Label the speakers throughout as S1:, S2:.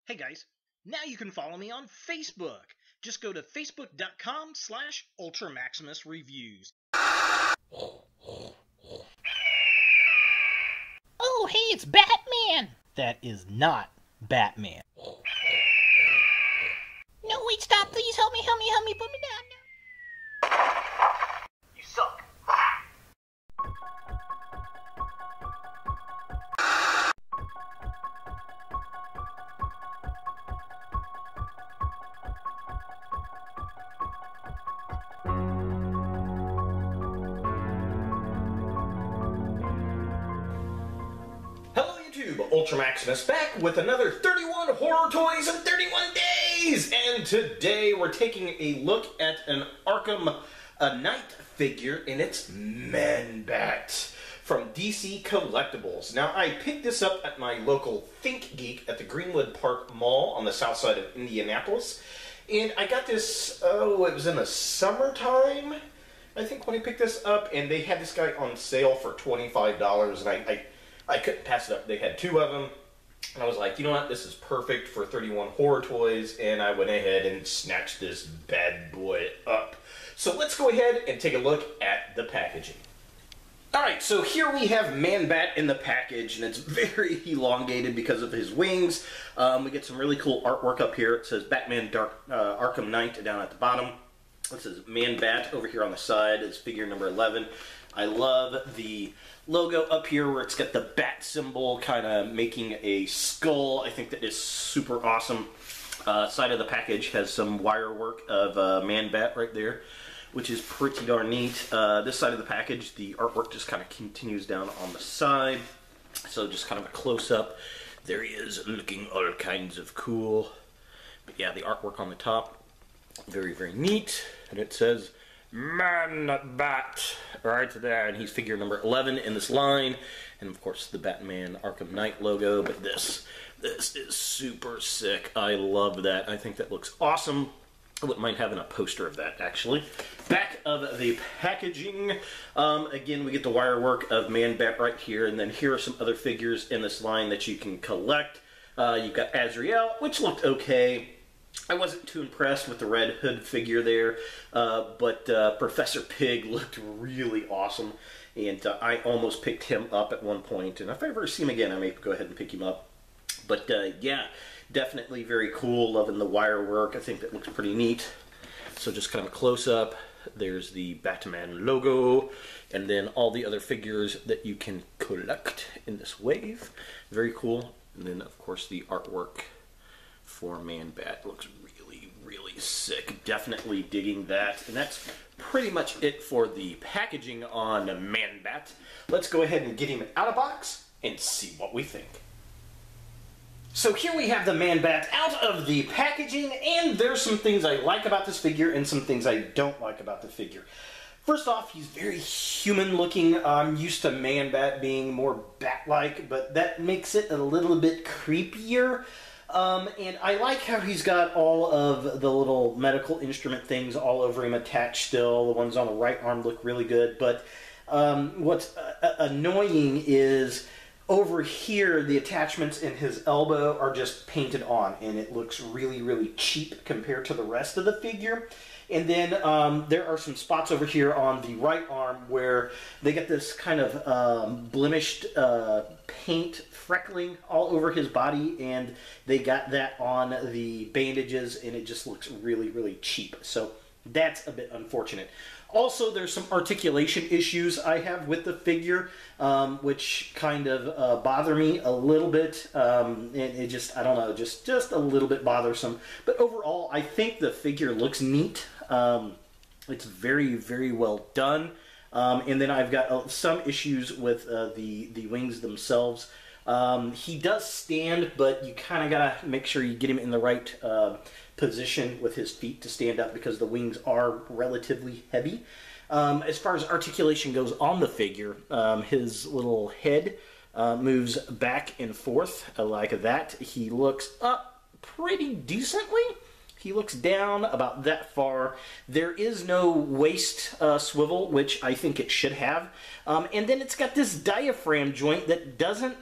S1: Hey guys, now you can follow me on Facebook. Just go to facebook.com/UltraMaximusReviews.
S2: Oh, hey, it's Batman! That is not Batman. No, wait, stop, please, help me, put me down.
S1: You suck. Hello YouTube, Ultra Maximus back with another 31 horror toys in 31 days! And today we're taking a look at an Arkham Knight figure, and it's Man-Bat from DC Collectibles. Now, I picked this up at my local Think Geek at the Greenwood Park Mall on the south side of Indianapolis. And I got this, it was in the summertime, I think, when I picked this up, and they had this guy on sale for $25, and I couldn't pass it up. They had two of them, and I was like, you know what, this is perfect for 31 horror toys, and I went ahead and snatched this bad boy up. So let's go ahead and take a look at the packaging. Alright, so here we have Man-Bat in the package, and it's very elongated because of his wings. We get some really cool artwork up here. It says Batman Arkham Knight down at the bottom. It says Man-Bat over here on the side. It's figure number 11. I love the logo up here where it's got the bat symbol kind of making a skull. I think that is super awesome. Side of the package has some wire work of Man-Bat right there, which is pretty darn neat. This side of the package, the artwork just kind of continues down on the side. So just kind of a close-up. There he is, looking all kinds of cool. But yeah, the artwork on the top, very, very neat. And it says Man-Bat right there, and he's figure number 11 in this line, and of course the Batman Arkham Knight logo. But this is super sick. I love that. I think that looks awesome. I wouldn't mind having a poster of that, actually. Back of the packaging, again, we get the wire work of Man-Bat right here, and then here are some other figures in this line that you can collect. You've got Azrael, which looked okay. I wasn't too impressed with the Red Hood figure there, but Professor Pig looked really awesome, and I almost picked him up at one point, and if I ever see him again, I may go ahead and pick him up. But yeah, definitely very cool, loving the wire work. I think that looks pretty neat. So just kind of a close-up. There's the Batman logo, and then all the other figures that you can collect in this wave. Very cool. And then, of course, the artwork for Man-Bat looks really, really sick. Definitely digging that. And that's pretty much it for the packaging on Man-Bat. Let's go ahead and get him out of box and see what we think. So here we have the Man-Bat out of the packaging, and there's some things I like about this figure and some things I don't like about the figure. First off, he's very human-looking. I'm used to Man-Bat being more bat-like, but that makes it a little bit creepier. And I like how he's got all of the little medical instrument things all over him attached still. The ones on the right arm look really good, but what's annoying is over here, the attachments in his elbow are just painted on, and it looks really, really cheap compared to the rest of the figure. And then there are some spots over here on the right arm where they get this kind of blemished paint freckling all over his body, and they got that on the bandages, and it just looks really, really cheap. So that's a bit unfortunate. Also, there's some articulation issues I have with the figure, which kind of bother me a little bit. It just, I don't know, just a little bit bothersome. But overall, I think the figure looks neat. It's very, very well done. And then I've got some issues with the wings themselves. He does stand, but you kind of got to make sure you get him in the right position with his feet to stand up, because the wings are relatively heavy. As far as articulation goes on the figure, his little head moves back and forth like that. He looks up pretty decently. He looks down about that far. There is no waist swivel, which I think it should have. And then it's got this diaphragm joint that doesn't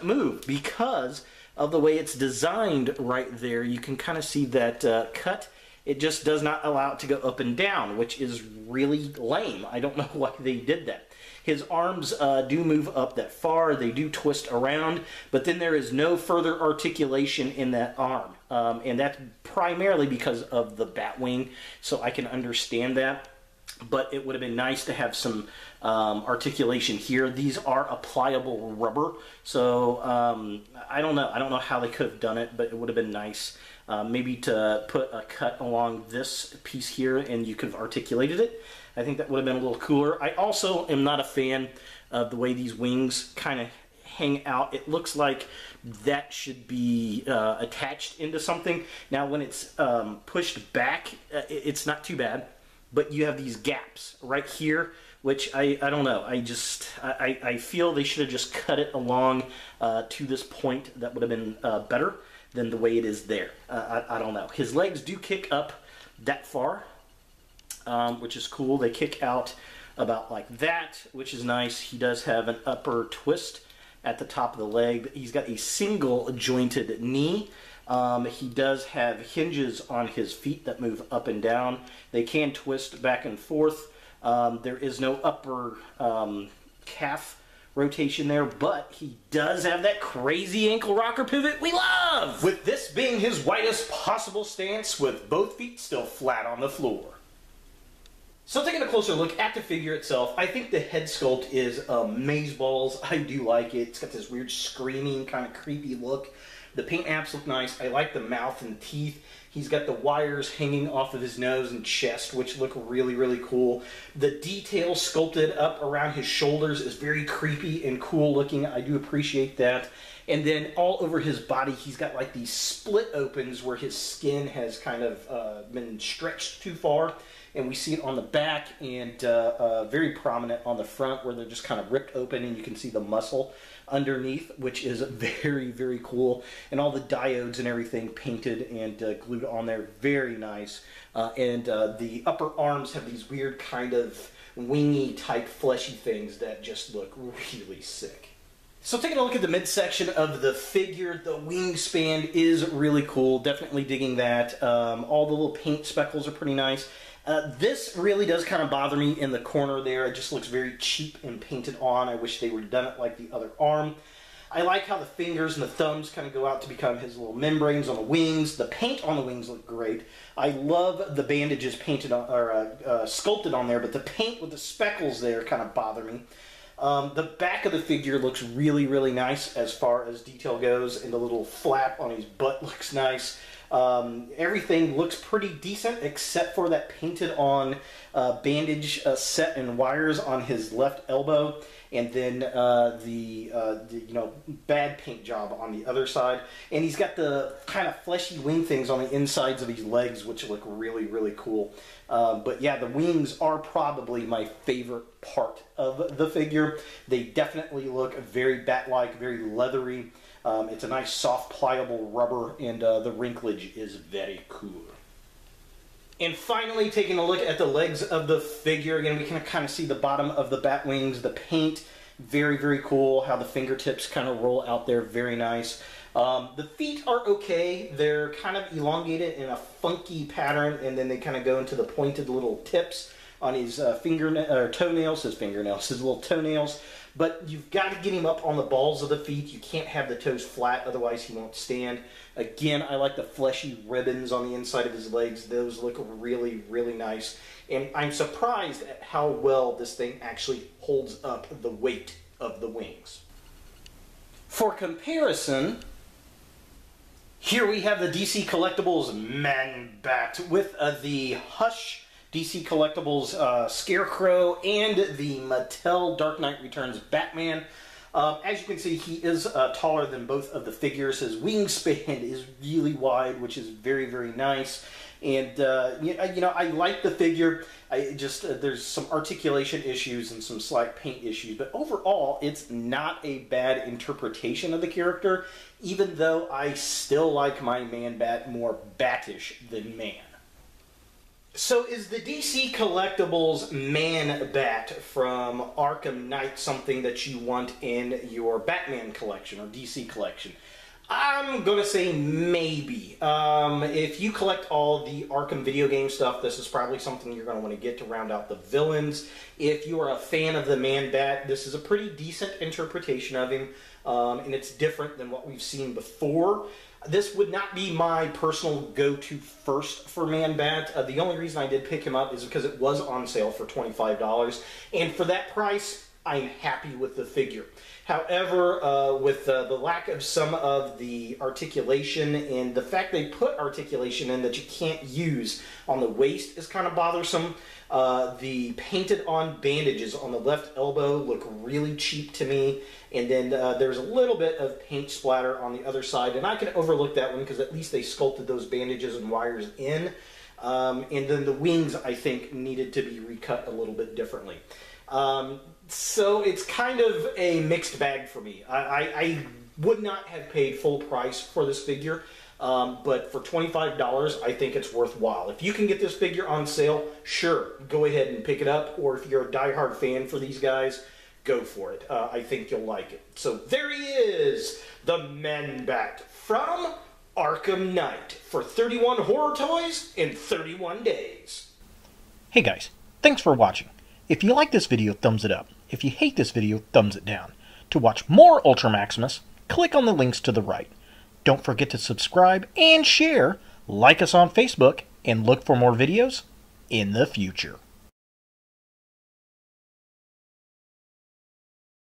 S1: move, because of the way it's designed right there, you can kind of see that cut. It just does not allow it to go up and down, which is really lame. I don't know why they did that. His arms do move up that far, they do twist around, but then there is no further articulation in that arm. And that's primarily because of the bat wing, so I can understand that. But it would have been nice to have some articulation here. These are a pliable rubber, so I don't know how they could have done it, but it would have been nice maybe to put a cut along this piece here and you could have articulated it. I think that would have been a little cooler. I also am not a fan of the way these wings kind of hang out. It looks like that should be attached into something. Now when it's pushed back, it's not too bad, but you have these gaps right here, which I don't know. I feel they should have just cut it along to this point. That would have been better than the way it is there. I don't know. His legs do kick up that far, which is cool. They kick out about like that, which is nice. He does have an upper twist at the top of the leg. He's got a single jointed knee. He does have hinges on his feet that move up and down. They can twist back and forth. There is no upper calf rotation there, but he does have that crazy ankle rocker pivot we love! With this being his widest possible stance, with both feet still flat on the floor. So taking a closer look at the figure itself, I think the head sculpt is amazeballs. I do like it. It's got this weird screaming, kind of creepy look. The paint apps look nice. I like the mouth and teeth. He's got the wires hanging off of his nose and chest, which look really, really cool. The detail sculpted up around his shoulders is very creepy and cool looking. I do appreciate that. And then all over his body, he's got like these split opens where his skin has kind of been stretched too far. And we see it on the back and very prominent on the front where they're just kind of ripped open and you can see the muscle underneath, which is very, very cool. And all the diodes and everything painted and glued on there. Very nice. And the upper arms have these weird kind of wingy type fleshy things that just look really sick. So taking a look at the midsection of the figure, the wingspan is really cool. Definitely digging that. All the little paint speckles are pretty nice. This really does kind of bother me in the corner there. It just looks very cheap and painted on. I wish they would have done it like the other arm. I like how the fingers and the thumbs kind of go out to become his little membranes on the wings. The paint on the wings look great. I love the bandages painted on, or sculpted on there, but the paint with the speckles there kind of bother me. The back of the figure looks really, really nice as far as detail goes, and the little flap on his butt looks nice. Everything looks pretty decent except for that painted on bandage set and wires on his left elbow, and then the bad paint job on the other side. And he's got the kind of fleshy wing things on the insides of his legs, which look really, really cool. But yeah, the wings are probably my favorite part of the figure. They definitely look very bat-like, very leathery. It's a nice, soft, pliable rubber, and the wrinklage is very cool. And finally, taking a look at the legs of the figure, again, we can kind of see the bottom of the bat wings, the paint, very, very cool. How the fingertips kind of roll out there, very nice. The feet are okay. They're kind of elongated in a funky pattern, and then they kind of go into the pointed little tips on his toenails, his little toenails. But you've got to get him up on the balls of the feet. You can't have the toes flat, otherwise he won't stand. Again, I like the fleshy ribbons on the inside of his legs. Those look really, really nice. And I'm surprised at how well this thing actually holds up the weight of the wings. For comparison, here we have the DC Collectibles Man-Bat with the Hush DC Collectibles Scarecrow and the Mattel Dark Knight Returns Batman. As you can see, he is taller than both of the figures. His wingspan is really wide, which is very, very nice. And, I like the figure. There's some articulation issues and some slight paint issues. But overall, it's not a bad interpretation of the character, even though I still like my Man-Bat more battish than man. So is the DC Collectibles Man-Bat from Arkham Knight something that you want in your Batman collection or DC collection? I'm going to say maybe. If you collect all the Arkham video game stuff, this is probably something you're going to want to get to round out the villains. If you are a fan of the Man-Bat, this is a pretty decent interpretation of him, and it's different than what we've seen before. This would not be my personal go-to first for Man-Bat. The only reason I did pick him up is because it was on sale for $25, and for that price, I'm happy with the figure. However, with the lack of some of the articulation and the fact they put articulation in that you can't use on the waist is kind of bothersome. The painted on bandages on the left elbow look really cheap to me. And then there's a little bit of paint splatter on the other side. And I can overlook that one because at least they sculpted those bandages and wires in. And then the wings, I think, needed to be recut a little bit differently. So it's kind of a mixed bag for me. I would not have paid full price for this figure, but for $25, I think it's worthwhile. If you can get this figure on sale, sure, go ahead and pick it up. Or if you're a diehard fan for these guys, go for it. I think you'll like it. So there he is, the Man-Bat from Arkham Knight for 31 horror toys in 31 days.
S2: Hey guys, thanks for watching. If you like this video, thumbs it up. If you hate this video, thumbs it down. To watch more Ultra Maximus, click on the links to the right. Don't forget to subscribe and share, like us on Facebook, and look for more videos in the future.